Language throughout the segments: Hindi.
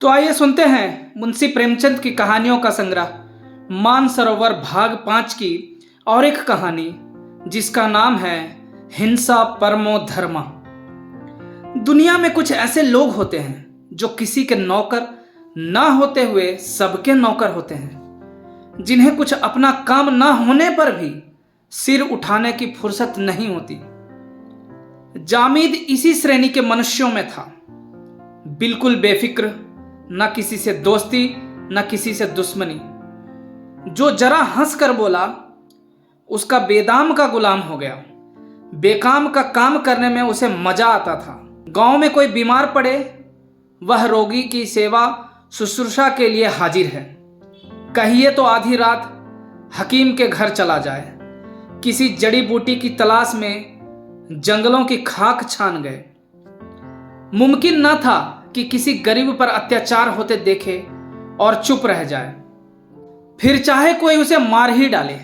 तो आइए सुनते हैं मुंशी प्रेमचंद की कहानियों का संग्रह मानसरोवर भाग 5 की और एक कहानी जिसका नाम है हिंसा परमो धर्मा। दुनिया में कुछ ऐसे लोग होते हैं जो किसी के नौकर ना होते हुए सबके नौकर होते हैं, जिन्हें कुछ अपना काम ना होने पर भी सिर उठाने की फुर्सत नहीं होती। जामिद इसी श्रेणी के मनुष्यों में था, बिल्कुल बेफिक्र, न किसी से दोस्ती न किसी से दुश्मनी। जो जरा हंस कर बोला उसका बेदाम का गुलाम हो गया। बेकाम का काम करने में उसे मजा आता था। गांव में कोई बीमार पड़े, वह रोगी की सेवा शुश्रूषा के लिए हाजिर है। कहिए तो आधी रात हकीम के घर चला जाए, किसी जड़ी बूटी की तलाश में जंगलों की खाक छान गए। मुमकिन न था कि किसी गरीब पर अत्याचार होते देखे और चुप रह जाए, फिर चाहे कोई उसे मार ही डाले,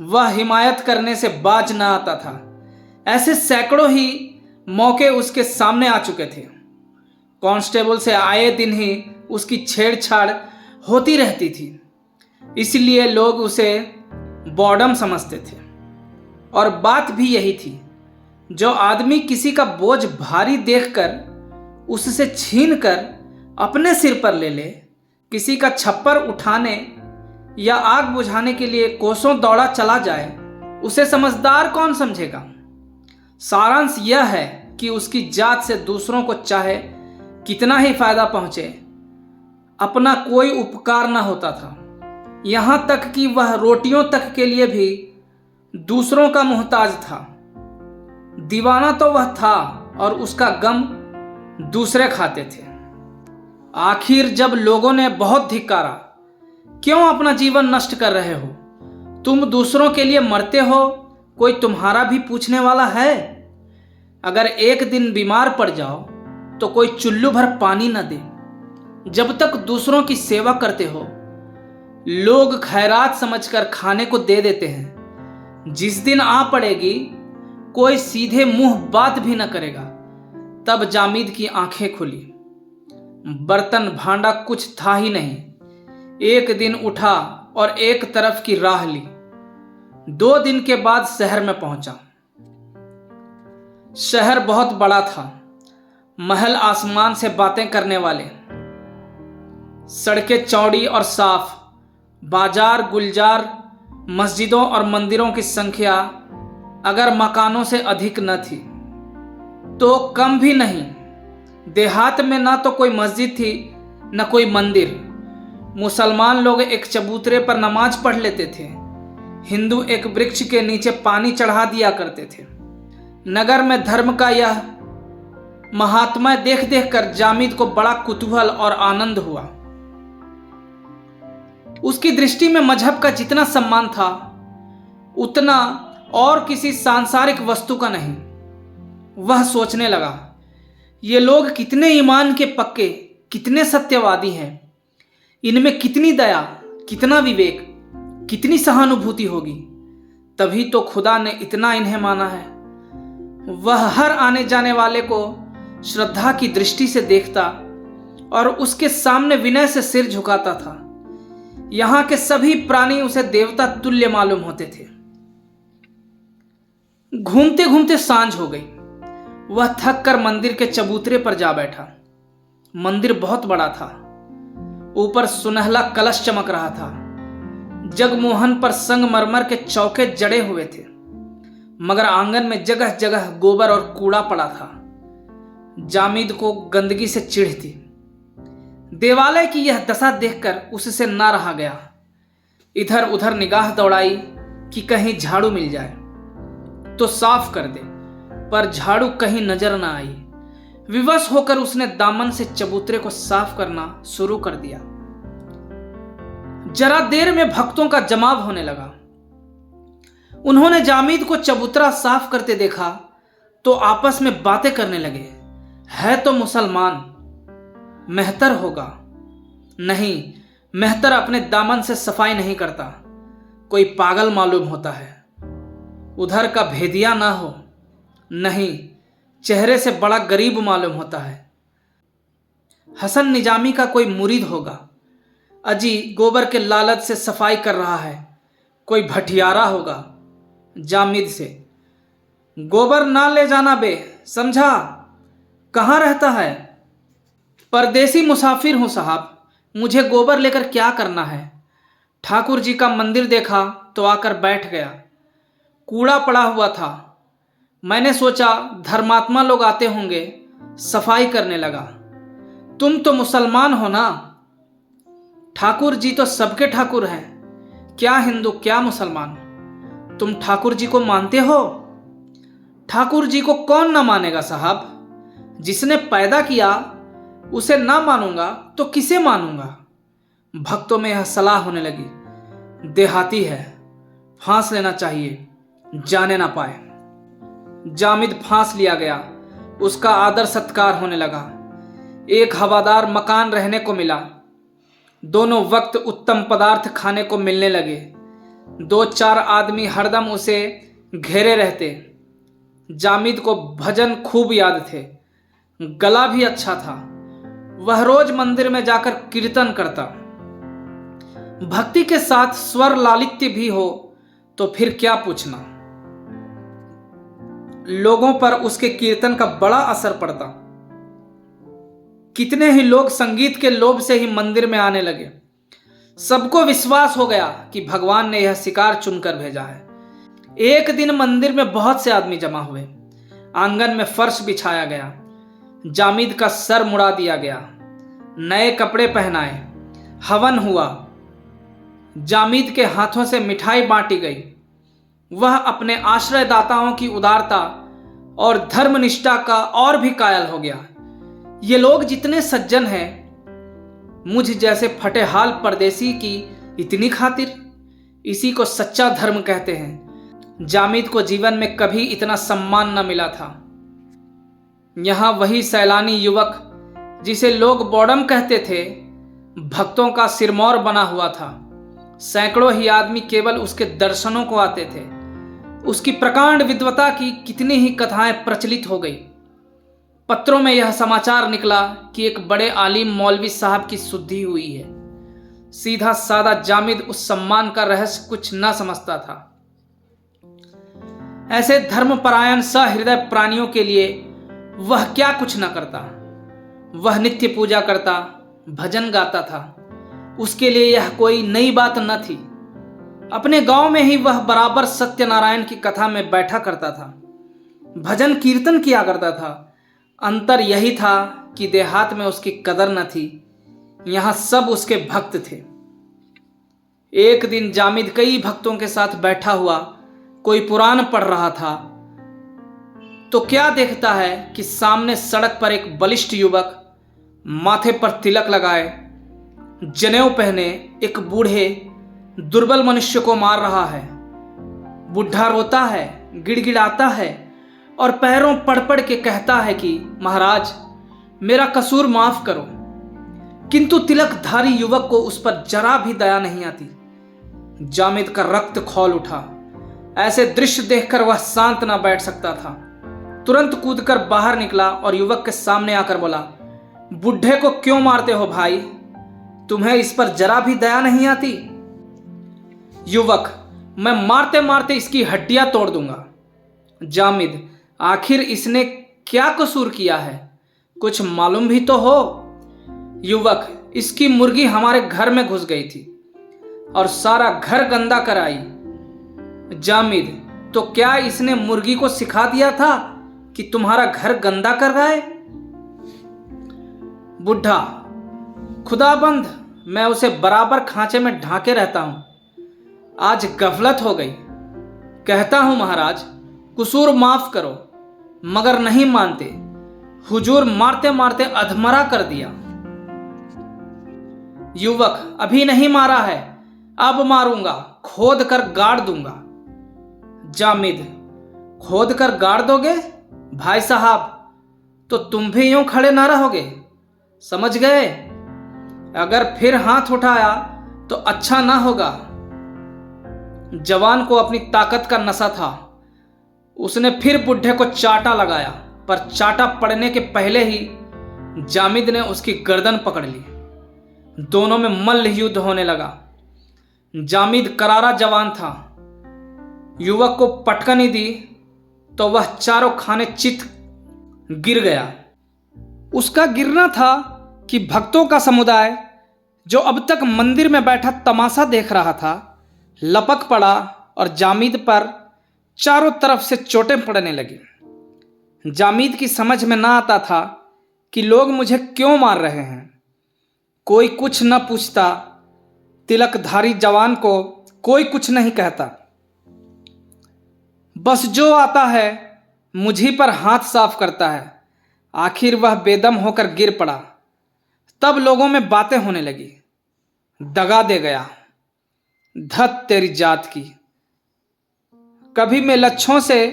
वह हिमायत करने से बाज न आता था। ऐसे सैकड़ों ही मौके उसके सामने आ चुके थे। कांस्टेबल से आए दिन ही उसकी छेड़छाड़ होती रहती थी, इसलिए लोग उसे बॉडम समझते थे। और बात भी यही थी, जो आदमी किसी का बोझ भारी देखकर उससे छीनकर अपने सिर पर ले ले, किसी का छप्पर उठाने या आग बुझाने के लिए कोसों दौड़ा चला जाए, उसे समझदार कौन समझेगा। सारांश यह है कि उसकी जात से दूसरों को चाहे कितना ही फायदा पहुंचे, अपना कोई उपकार न होता था। यहां तक कि वह रोटियों तक के लिए भी दूसरों का मोहताज था। दीवाना तो वह था और उसका गम दूसरे खाते थे। आखिर जब लोगों ने बहुत धिक्कारा, क्यों अपना जीवन नष्ट कर रहे हो, तुम दूसरों के लिए मरते हो, कोई तुम्हारा भी पूछने वाला है? अगर एक दिन बीमार पड़ जाओ तो कोई चुल्लू भर पानी न दे। जब तक दूसरों की सेवा करते हो, लोग खैरात समझकर खाने को दे देते हैं। जिस दिन आ पड़ेगी, कोई सीधे मुंह बात भी न करेगा। तब जामिद की आंखें खुली। बर्तन भांडा कुछ था ही नहीं। एक दिन उठा और एक तरफ की राह ली। 2 दिन के बाद शहर में पहुंचा। शहर बहुत बड़ा था, महल आसमान से बातें करने वाले, सड़कें चौड़ी और साफ, बाजार गुलजार, मस्जिदों और मंदिरों की संख्या अगर मकानों से अधिक न थी तो कम भी नहीं। देहात में ना तो कोई मस्जिद थी न कोई मंदिर। मुसलमान लोग एक चबूतरे पर नमाज पढ़ लेते थे, हिंदू एक वृक्ष के नीचे पानी चढ़ा दिया करते थे। नगर में धर्म का यह महात्म्य देख देख कर जामिद को बड़ा कुतूहल और आनंद हुआ। उसकी दृष्टि में मजहब का जितना सम्मान था, उतना और किसी सांसारिक वस्तु का नहीं। वह सोचने लगा, ये लोग कितने ईमान के पक्के, कितने सत्यवादी हैं। इनमें कितनी दया, कितना विवेक, कितनी सहानुभूति होगी, तभी तो खुदा ने इतना इन्हें माना है। वह हर आने जाने वाले को श्रद्धा की दृष्टि से देखता और उसके सामने विनय से सिर झुकाता था। यहां के सभी प्राणी उसे देवता तुल्य मालूम होते थे। घूमते घूमते सांझ हो गई। वह थक कर मंदिर के चबूतरे पर जा बैठा। मंदिर बहुत बड़ा था। ऊपर सुनहला कलश चमक रहा था। जगमोहन पर संगमरमर के चौके जड़े हुए थे, मगर आंगन में जगह जगह गोबर और कूड़ा पड़ा था। जामिद को गंदगी से चिढ़ थी। देवालय की यह दशा देखकर उससे ना रहा गया। इधर उधर निगाह दौड़ाई कि कहीं झाड़ू मिल जाए तो साफ कर दे, पर झाड़ू कहीं नजर न आई। विवश होकर उसने दामन से चबूतरे को साफ करना शुरू कर दिया। जरा देर में भक्तों का जमाव होने लगा। उन्होंने जामिद को चबूतरा साफ करते देखा तो आपस में बातें करने लगे। है तो मुसलमान, मेहतर होगा। नहीं, मेहतर अपने दामन से सफाई नहीं करता, कोई पागल मालूम होता है। उधर का भेदिया ना हो, नहीं, चेहरे से बड़ा गरीब मालूम होता है। हसन निजामी का कोई मुरीद होगा। अजी गोबर के लालच से सफाई कर रहा है, कोई भटियारा होगा। जामिद से, गोबर ना ले जाना बे, समझा? कहाँ रहता है? परदेसी मुसाफिर हूँ साहब, मुझे गोबर लेकर क्या करना है? ठाकुर जी का मंदिर देखा तो आकर बैठ गया। कूड़ा पड़ा हुआ था, मैंने सोचा धर्मात्मा लोग आते होंगे, सफाई करने लगा। तुम तो मुसलमान हो ना? ठाकुर जी तो सबके ठाकुर हैं, क्या हिंदू क्या मुसलमान। तुम ठाकुर जी को मानते हो? ठाकुर जी को कौन ना मानेगा साहब, जिसने पैदा किया उसे ना मानूंगा तो किसे मानूंगा। भक्तों में यह सलाह होने लगी, देहाती है, फांस लेना चाहिए, जाने ना पाए। जामिद फांस लिया गया, उसका आदर सत्कार होने लगा। एक हवादार मकान रहने को मिला, दोनों वक्त उत्तम पदार्थ खाने को मिलने लगे। 2-4 आदमी हरदम उसे घेरे रहते। जामिद को भजन खूब याद थे, गला भी अच्छा था। वह रोज मंदिर में जाकर कीर्तन करता। भक्ति के साथ स्वर लालित्य भी हो तो फिर क्या पूछना। लोगों पर उसके कीर्तन का बड़ा असर पड़ता। कितने ही लोग संगीत के लोभ से ही मंदिर में आने लगे। सबको विश्वास हो गया कि भगवान ने यह शिकार चुनकर भेजा है। एक दिन मंदिर में बहुत से आदमी जमा हुए। आंगन में फर्श बिछाया गया, जामिद का सर मुड़ा दिया गया, नए कपड़े पहनाए, हवन हुआ। जामिद के हाथों से मिठाई बांटी गई। वह अपने आश्रयदाताओं की उदारता और धर्मनिष्ठा का और भी कायल हो गया। ये लोग जितने सज्जन हैं, मुझ जैसे फटेहाल परदेसी की इतनी खातिर, इसी को सच्चा धर्म कहते हैं। जामिद को जीवन में कभी इतना सम्मान न मिला था। यहाँ वही सैलानी युवक जिसे लोग बॉडम कहते थे, भक्तों का सिरमौर बना हुआ था। सैकड़ों ही आदमी केवल उसके दर्शनों को आते थे। उसकी प्रकांड विद्वता की कितनी ही कथाएं प्रचलित हो गई। पत्रों में यह समाचार निकला कि एक बड़े आलिम मौलवी साहब की शुद्धि हुई है। सीधा सादा जामिद उस सम्मान का रहस्य कुछ न समझता था। ऐसे धर्मपरायण सहृदय प्राणियों के लिए वह क्या कुछ न करता। वह नित्य पूजा करता, भजन गाता था। उसके लिए यह कोई नई बात न थी। अपने गांव में ही वह बराबर सत्यनारायण की कथा में बैठा करता था, भजन कीर्तन किया करता था। अंतर यही था कि देहात में उसकी कदर न थी, यहां सब उसके भक्त थे। एक दिन जामिद कई भक्तों के साथ बैठा हुआ कोई पुराण पढ़ रहा था तो क्या देखता है कि सामने सड़क पर एक बलिष्ठ युवक माथे पर तिलक लगाए, जनेऊ पहने, एक बूढ़े दुर्बल मनुष्य को मार रहा है। बुढ़ा रोता है, गिड़गिड़ाता है और पैरों पड़ पड़ के कहता है कि महाराज मेरा कसूर माफ करो। किंतु तिलकधारी युवक को उस पर जरा भी दया नहीं आती। जामिद का रक्त खौल उठा। ऐसे दृश्य देखकर वह शांत ना बैठ सकता था। तुरंत कूदकर बाहर निकला और युवक के सामने आकर बोला, बुढ़े को क्यों मारते हो भाई? तुम्हें इस पर जरा भी दया नहीं आती? युवक, मैं मारते मारते इसकी हड्डियां तोड़ दूंगा। जामिद, आखिर इसने क्या कसूर किया है, कुछ मालूम भी तो हो। युवक, इसकी मुर्गी हमारे घर में घुस गई थी और सारा घर गंदा कराई। जामिद, तो क्या इसने मुर्गी को सिखा दिया था कि तुम्हारा घर गंदा कर रहा है? बुढ़ा, खुदाबंद, मैं उसे बराबर खांचे में ढांके रहता हूं। आज गफलत हो गई। कहता हूं महाराज कसूर माफ करो, मगर नहीं मानते। हुजूर मारते मारते अधमरा कर दिया। युवक, अभी नहीं मारा है, अब मारूंगा, खोद कर गाड़ दूंगा। जामिद, खोद कर गाड़ दोगे? भाई साहब, तो तुम भी यूं खड़े ना रहोगे, समझ गए? अगर फिर हाथ उठाया तो अच्छा ना होगा। जवान को अपनी ताकत का नशा था। उसने फिर बुढ़े को चाटा लगाया, पर चाटा पड़ने के पहले ही जामिद ने उसकी गर्दन पकड़ ली। दोनों में मल्ल युद्ध होने लगा। जामिद करारा जवान था। युवक को पटकनी दी तो वह चारों खाने चित गिर गया। उसका गिरना था कि भक्तों का समुदाय जो अब तक मंदिर में बैठा तमाशा देख रहा था, लपक पड़ा और जामिद पर चारों तरफ से चोटें पड़ने लगी। जामिद की समझ में ना आता था कि लोग मुझे क्यों मार रहे हैं। कोई कुछ न पूछता। तिलकधारी जवान को कोई कुछ नहीं कहता। बस जो आता है मुझी पर हाथ साफ करता है। आखिर वह बेदम होकर गिर पड़ा। तब लोगों में बातें होने लगी। दगा दे गया, धत तेरी जात की। कभी में लच्छों से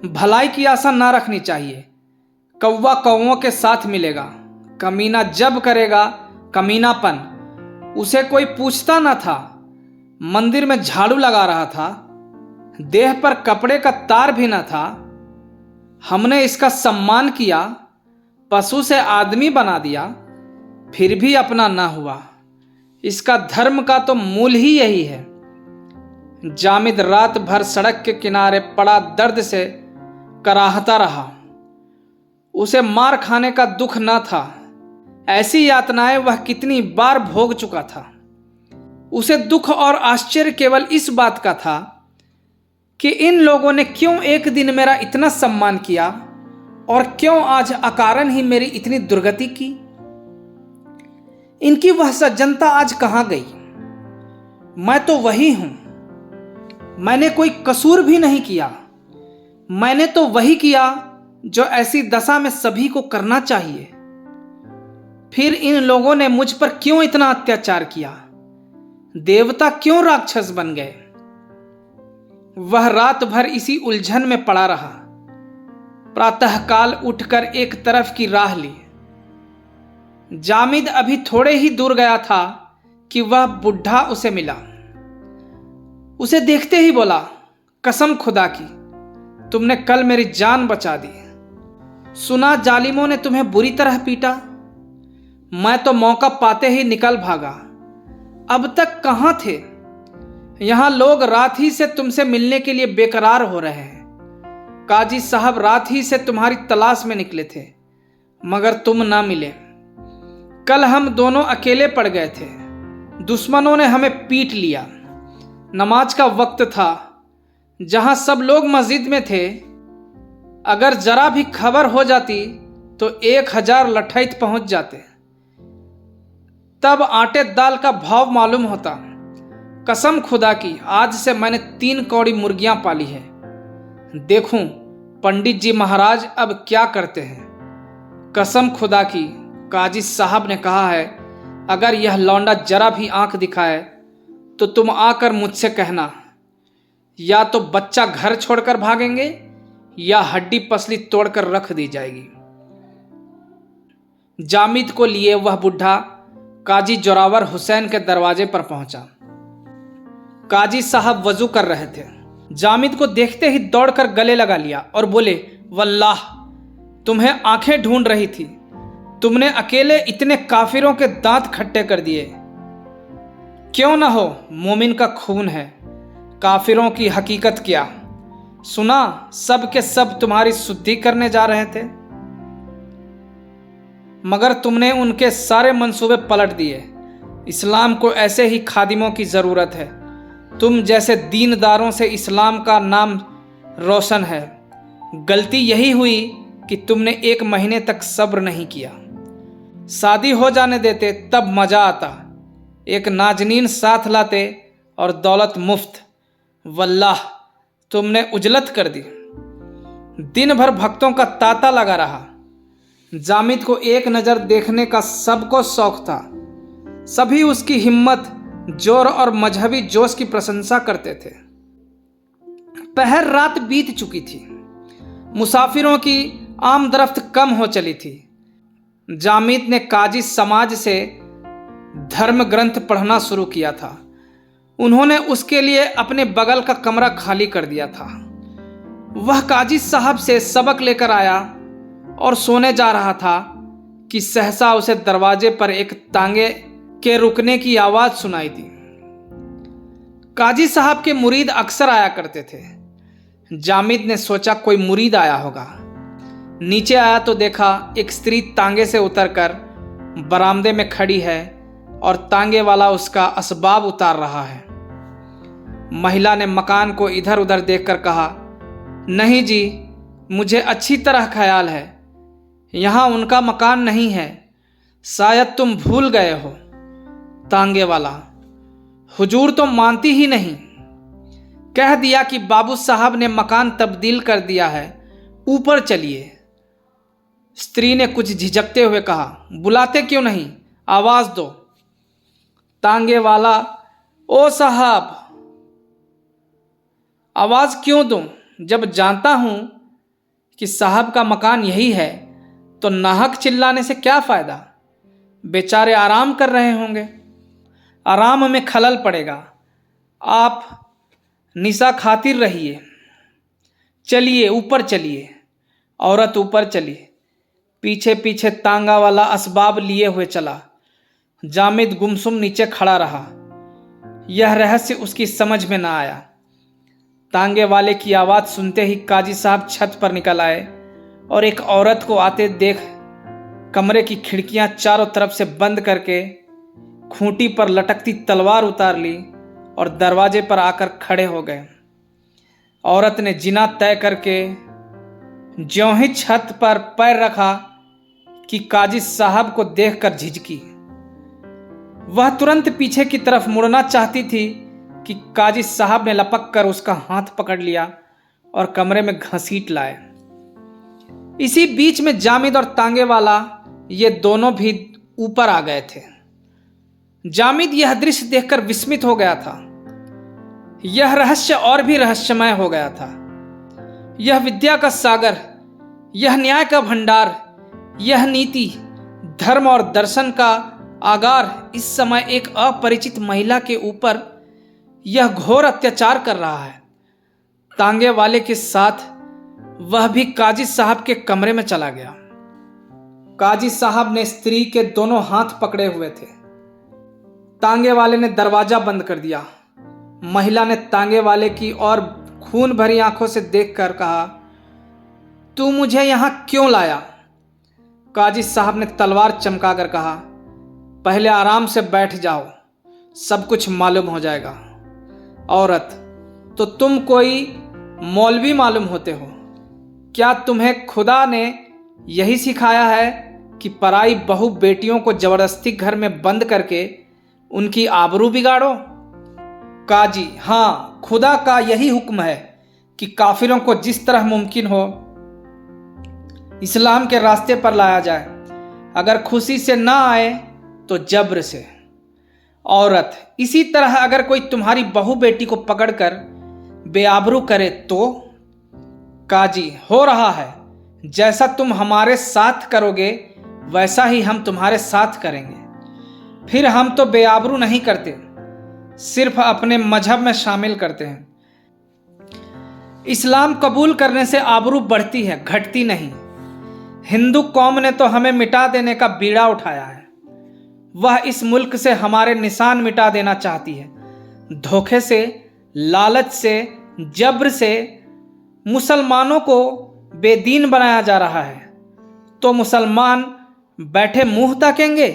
भलाई की आशा ना रखनी चाहिए। कौवा कौवों के साथ मिलेगा। कमीना जब करेगा कमीनापन, उसे कोई पूछता ना था। मंदिर में झाड़ू लगा रहा था। देह पर कपड़े का तार भी ना था। हमने इसका सम्मान किया, पशु से आदमी बना दिया, फिर भी अपना ना हुआ। इसका धर्म का तो मूल ही यही है। जामिद रात भर सड़क के किनारे पड़ा दर्द से कराहता रहा। उसे मार खाने का दुख न था। ऐसी यातनाएं वह कितनी बार भोग चुका था। उसे दुख और आश्चर्य केवल इस बात का था कि इन लोगों ने क्यों एक दिन मेरा इतना सम्मान किया और क्यों आज अकारण ही मेरी इतनी दुर्गति की। इनकी वह सज्जनता आज कहां गई। मैं तो वही हूं। मैंने कोई कसूर भी नहीं किया। मैंने तो वही किया जो ऐसी दशा में सभी को करना चाहिए। फिर इन लोगों ने मुझ पर क्यों इतना अत्याचार किया। देवता क्यों राक्षस बन गए। वह रात भर इसी उलझन में पड़ा रहा। प्रातःकाल उठकर एक तरफ की राह ली। जामिद अभी थोड़े ही दूर गया था कि वह बुढ़ा उसे मिला। उसे देखते ही बोला, कसम खुदा की, तुमने कल मेरी जान बचा दी। सुना जालिमों ने तुम्हें बुरी तरह पीटा। मैं तो मौका पाते ही निकल भागा। अब तक कहां थे। यहां लोग रात ही से तुमसे मिलने के लिए बेकरार हो रहे हैं। काजी साहब रात ही से तुम्हारी तलाश में निकले थे, मगर तुम ना मिले। कल हम दोनों अकेले पड़ गए थे। दुश्मनों ने हमें पीट लिया। नमाज का वक्त था। जहां सब लोग मस्जिद में थे, अगर जरा भी खबर हो जाती तो 1000 लठैत पहुंच जाते। तब आटे दाल का भाव मालूम होता। कसम खुदा की, आज से मैंने 3 कौड़ी मुर्गियां पाली है। देखूं पंडित जी महाराज अब क्या करते हैं। कसम खुदा की, काजी साहब ने कहा है, अगर यह लौंडा जरा भी आंख दिखाए तो तुम आकर मुझसे कहना, या तो बच्चा घर छोड़कर भागेंगे या हड्डी पसली तोड़कर रख दी जाएगी। जामिद को लिए वह बुढ़ा काजी जोरावर हुसैन के दरवाजे पर पहुंचा। काजी साहब वजू कर रहे थे। जामिद को देखते ही दौड़कर गले लगा लिया और बोले, वल्लाह तुम्हें आंखें ढूंढ रही थी। तुमने अकेले इतने काफिरों के दांत खट्टे कर दिए। क्यों ना हो, मोमिन का खून है। काफिरों की हकीकत क्या। सुना सब के सब तुम्हारी शुद्धि करने जा रहे थे, मगर तुमने उनके सारे मंसूबे पलट दिए। इस्लाम को ऐसे ही खादिमों की ज़रूरत है। तुम जैसे दीनदारों से इस्लाम का नाम रोशन है। गलती यही हुई कि तुमने 1 महीने तक सब्र नहीं किया। शादी हो जाने देते तब मज़ा आता। एक नाजनीन साथ लाते और दौलत मुफ्त। वल्लाह तुमने उजलत कर दी। दिन भर भक्तों का तांता लगा रहा। जामिद को एक नज़र देखने का सबको शौक था। सभी उसकी हिम्मत, जोर और मजहबी जोश की प्रशंसा करते थे। पहर रात बीत चुकी थी। मुसाफिरों की आमदरफ्त कम हो चली थी। जामिद ने काजी समाज से धर्म ग्रंथ पढ़ना शुरू किया था। उन्होंने उसके लिए अपने बगल का कमरा खाली कर दिया था। वह काजी साहब से सबक लेकर आया और सोने जा रहा था कि सहसा उसे दरवाजे पर एक तांगे के रुकने की आवाज सुनाई दी। काजी साहब के मुरीद अक्सर आया करते थे। जामिद ने सोचा कोई मुरीद आया होगा। नीचे आया तो देखा एक स्त्री तांगे से उतरकर बरामदे में खड़ी है और तांगे वाला उसका असबाब उतार रहा है। महिला ने मकान को इधर उधर देखकर कहा, नहीं जी, मुझे अच्छी तरह ख्याल है, यहाँ उनका मकान नहीं है, शायद तुम भूल गए हो। तांगे वाला, हुजूर तो मानती ही नहीं, कह दिया कि बाबू साहब ने मकान तब्दील कर दिया है, ऊपर चलिए। स्त्री ने कुछ झिझकते हुए कहा, बुलाते क्यों नहीं, आवाज दो। तांगे वाला, ओ साहब, आवाज क्यों दूं, जब जानता हूं कि साहब का मकान यही है तो नाहक चिल्लाने से क्या फायदा। बेचारे आराम कर रहे होंगे, आराम में खलल पड़ेगा। आप निशा खातिर रहिए, चलिए ऊपर चलिए। औरत ऊपर चली, पीछे पीछे तांगा वाला असबाब लिए हुए चला। जामिद गुमसुम नीचे खड़ा रहा। यह रहस्य उसकी समझ में ना आया। तांगे वाले की आवाज सुनते ही काजी साहब छत पर निकल आए और एक औरत को आते देख कमरे की खिड़कियां चारों तरफ से बंद करके खूंटी पर लटकती तलवार उतार ली और दरवाजे पर आकर खड़े हो गए। औरत ने जिना तय करके ज्यों ही छत पर पैर रखा कि काजी साहब को देखकर झिझकी। वह तुरंत पीछे की तरफ मुड़ना चाहती थी कि काजी साहब ने लपक कर उसका हाथ पकड़ लिया और कमरे में घसीट लाए। इसी बीच में जामिद और तांगे वाला ये दोनों भी ऊपर आ गए थे। जामिद यह दृश्य देखकर विस्मित हो गया था। यह रहस्य और भी रहस्यमय हो गया था। यह विद्या का सागर, यह न्याय का भंडार, यह नीति, धर्म और दर्शन का आगार इस समय एक अपरिचित महिला के ऊपर यह घोर अत्याचार कर रहा है। तांगे वाले के साथ वह भी काजी साहब के कमरे में चला गया। काजी साहब ने स्त्री के दोनों हाथ पकड़े हुए थे। तांगे वाले ने दरवाजा बंद कर दिया। महिला ने तांगे वाले की ओर खून भरी आंखों से देखकर कहा, तू मुझे यहां क्यों लाया? काजी साहब ने तलवार चमकाकर कहा, पहले आराम से बैठ जाओ, सब कुछ मालूम हो जाएगा। औरत, तो तुम कोई मौलवी मालूम होते हो? क्या तुम्हें खुदा ने यही सिखाया है कि पराई बहू बेटियों को जबरदस्ती घर में बंद करके उनकी आबरू बिगाड़ो? काजी, हाँ, खुदा का यही हुक्म है कि काफिरों को जिस तरह मुमकिन हो इस्लाम के रास्ते पर लाया जाए, अगर खुशी से ना आए तो जब्र से। औरत, इसी तरह अगर कोई तुम्हारी बहू बेटी को पकड़कर बेआबरू करे तो? काजी, हो रहा है, जैसा तुम हमारे साथ करोगे वैसा ही हम तुम्हारे साथ करेंगे। फिर हम तो बेआबरू नहीं करते, सिर्फ अपने मजहब में शामिल करते हैं। इस्लाम कबूल करने से आबरू बढ़ती है, घटती नहीं। हिंदू कौम ने तो हमें मिटा देने का बीड़ा उठाया है। वह इस मुल्क से हमारे निशान मिटा देना चाहती है। धोखे से, लालच से, जब्र से मुसलमानों को बेदीन बनाया जा रहा है। तो मुसलमान बैठे मुंह ताकेंगे?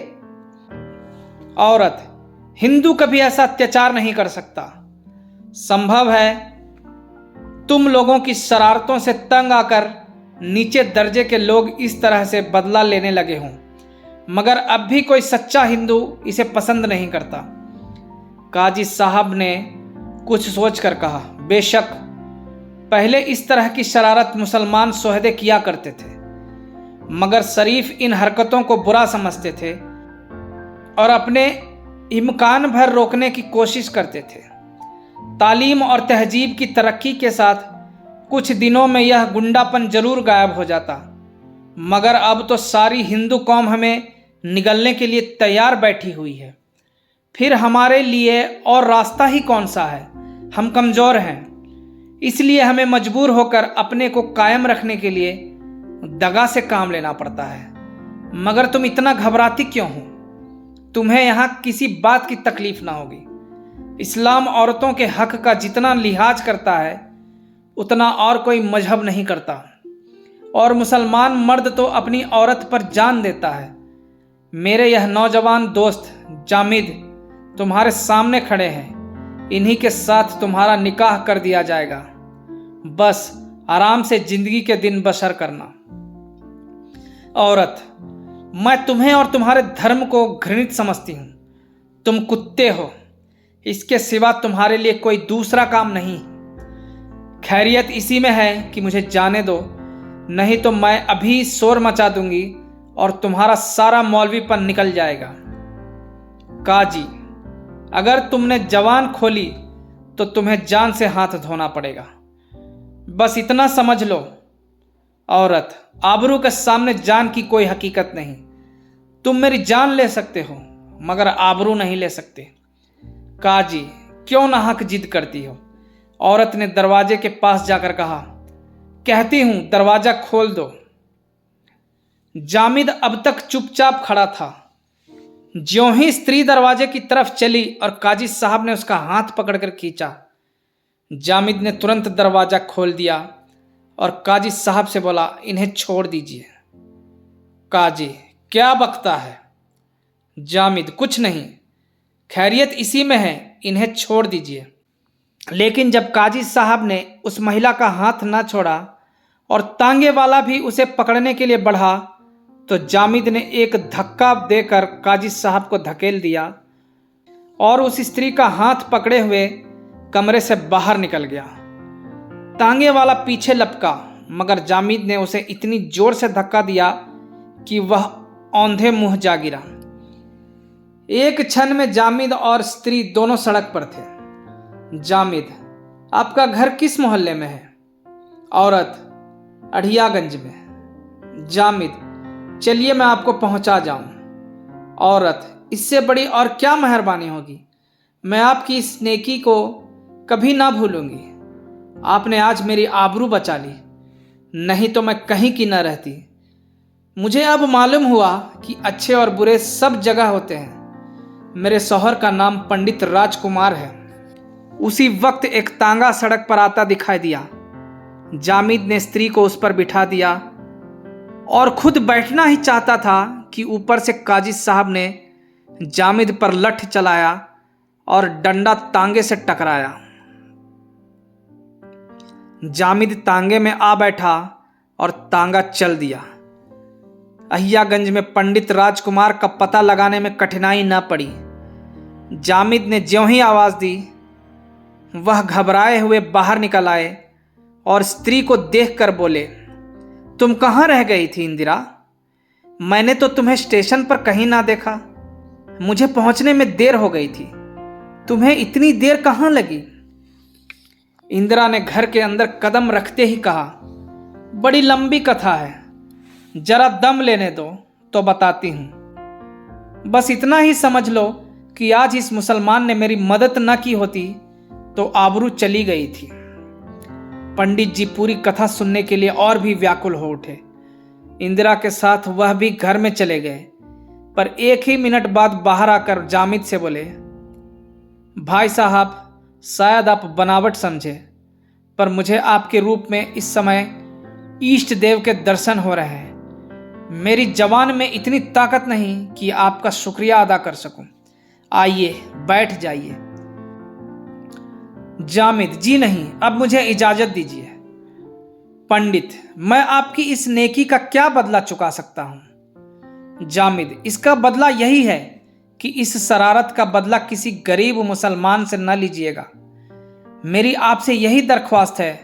औरत, हिंदू कभी ऐसा अत्याचार नहीं कर सकता। संभव है तुम लोगों की शरारतों से तंग आकर नीचे दर्जे के लोग इस तरह से बदला लेने लगे हों, मगर अब भी कोई सच्चा हिंदू इसे पसंद नहीं करता। काजी साहब ने कुछ सोचकर कहा, बेशक पहले इस तरह की शरारत मुसलमान सोहदे किया करते थे, मगर शरीफ इन हरकतों को बुरा समझते थे और अपने इम्कान भर रोकने की कोशिश करते थे। तालीम और तहजीब की तरक्की के साथ कुछ दिनों में यह गुंडापन जरूर गायब हो जाता, मगर अब तो सारी हिंदू कौम हमें निगलने के लिए तैयार बैठी हुई है। फिर हमारे लिए और रास्ता ही कौन सा है? हम कमज़ोर हैं, इसलिए हमें मजबूर होकर अपने को कायम रखने के लिए दगा से काम लेना पड़ता है। मगर तुम इतना घबराती क्यों हो? तुम्हें यहाँ किसी बात की तकलीफ ना होगी। इस्लाम औरतों के हक का जितना लिहाज करता है उतना और कोई मजहब नहीं करता। और मुसलमान मर्द तो अपनी औरत पर जान देता है। मेरे यह नौजवान दोस्त जामिद तुम्हारे सामने खड़े हैं। इन्हीं के साथ तुम्हारा निकाह कर दिया जाएगा। बस आराम से जिंदगी के दिन बसर करना। औरत, मैं तुम्हें और तुम्हारे धर्म को घृणित समझती हूं। तुम कुत्ते हो, इसके सिवा तुम्हारे लिए कोई दूसरा काम नहीं। खैरियत इसी में है कि मुझे जाने दो, नहीं तो मैं अभी शोर मचा दूंगी और तुम्हारा सारा मौलवीपन निकल जाएगा। काजी, अगर तुमने जवान खोली तो तुम्हें जान से हाथ धोना पड़ेगा। बस इतना समझ लो। औरत, आबरू के सामने जान की कोई हकीकत नहीं। तुम मेरी जान ले सकते हो मगर आबरू नहीं ले सकते। काजी, क्यों नाहक जिद करती हो? औरत ने दरवाजे के पास जाकर कहा, कहती हूं दरवाजा खोल दो। जामिद अब तक चुपचाप खड़ा था। ज्यों ही स्त्री दरवाजे की तरफ चली और काजी साहब ने उसका हाथ पकड़कर खींचा, जामिद ने तुरंत दरवाजा खोल दिया और काजी साहब से बोला, इन्हें छोड़ दीजिए। काजी, क्या बकता है? जामिद, कुछ नहीं, खैरियत इसी में है, इन्हें छोड़ दीजिए। लेकिन जब काजी साहब ने उस महिला का हाथ ना छोड़ा और तांगे वाला भी उसे पकड़ने के लिए बढ़ा तो जामिद ने एक धक्का देकर काजी साहब को धकेल दिया और उस स्त्री का हाथ पकड़े हुए कमरे से बाहर निकल गया। तांगे वाला पीछे लपका मगर जामिद ने उसे इतनी जोर से धक्का दिया कि वह औंधे मुंह जा गिरा। एक क्षण में जामिद और स्त्री दोनों सड़क पर थे। जामिद, आपका घर किस मोहल्ले में है? औरत, अढ़ियागंज में। जामिद, चलिए मैं आपको पहुंचा जाऊं। औरत, इससे बड़ी और क्या मेहरबानी होगी। मैं आपकी इस नेकी को कभी ना भूलूंगी। आपने आज मेरी आबरू बचा ली, नहीं तो मैं कहीं की ना रहती। मुझे अब मालूम हुआ कि अच्छे और बुरे सब जगह होते हैं। मेरे शौहर का नाम पंडित राजकुमार है। उसी वक्त एक तांगा सड़क पर आता दिखाई दिया। जामिद ने स्त्री को उस पर बिठा दिया और खुद बैठना ही चाहता था कि ऊपर से काजी साहब ने जामिद पर लठ चलाया और डंडा तांगे से टकराया। जामिद तांगे में आ बैठा और तांगा चल दिया। अहियागंज में पंडित राजकुमार का पता लगाने में कठिनाई न पड़ी। जामिद ने ज्यों ही आवाज दी, वह घबराए हुए बाहर निकल आए और स्त्री को देखकर बोले, तुम कहाँ रह गई थी इंदिरा? मैंने तो तुम्हें स्टेशन पर कहीं ना देखा। मुझे पहुंचने में देर हो गई थी। तुम्हें इतनी देर कहाँ लगी? इंदिरा ने घर के अंदर कदम रखते ही कहा, बड़ी लंबी कथा है, जरा दम लेने दो तो बताती हूं। बस इतना ही समझ लो कि आज इस मुसलमान ने मेरी मदद न की होती तो आबरू चली गई थी। पंडित जी पूरी कथा सुनने के लिए और भी व्याकुल हो उठे। इंदिरा के साथ वह भी घर में चले गए, पर एक ही मिनट बाद बाहर आकर जामिद से बोले, भाई साहब, शायद आप बनावट समझे, पर मुझे आपके रूप में इस समय इष्ट देव के दर्शन हो रहे हैं। मेरी जवान में इतनी ताकत नहीं कि आपका शुक्रिया अदा कर सकूं। आइए बैठ जाइए। जामिद, जी नहीं, अब मुझे इजाजत दीजिए। पंडित, मैं आपकी इस नेकी का क्या बदला चुका सकता हूं? जामिद, इसका बदला यही है कि इस शरारत का बदला किसी गरीब मुसलमान से न लीजिएगा। मेरी आपसे यही दरख्वास्त है।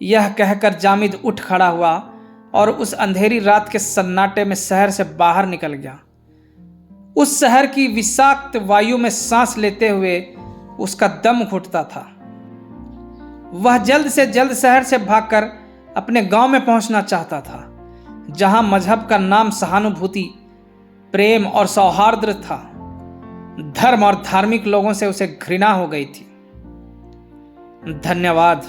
यह कहकर जामिद उठ खड़ा हुआ और उस अंधेरी रात के सन्नाटे में शहर से बाहर निकल गया। उस शहर की विषाक्त वायु में सांस लेते हुए उसका दम घुटता था। वह जल्द से जल्द शहर से भागकर अपने गांव में पहुंचना चाहता था, जहां मजहब का नाम सहानुभूति, प्रेम और सौहार्द था। धर्म और धार्मिक लोगों से उसे घृणा हो गई थी। धन्यवाद।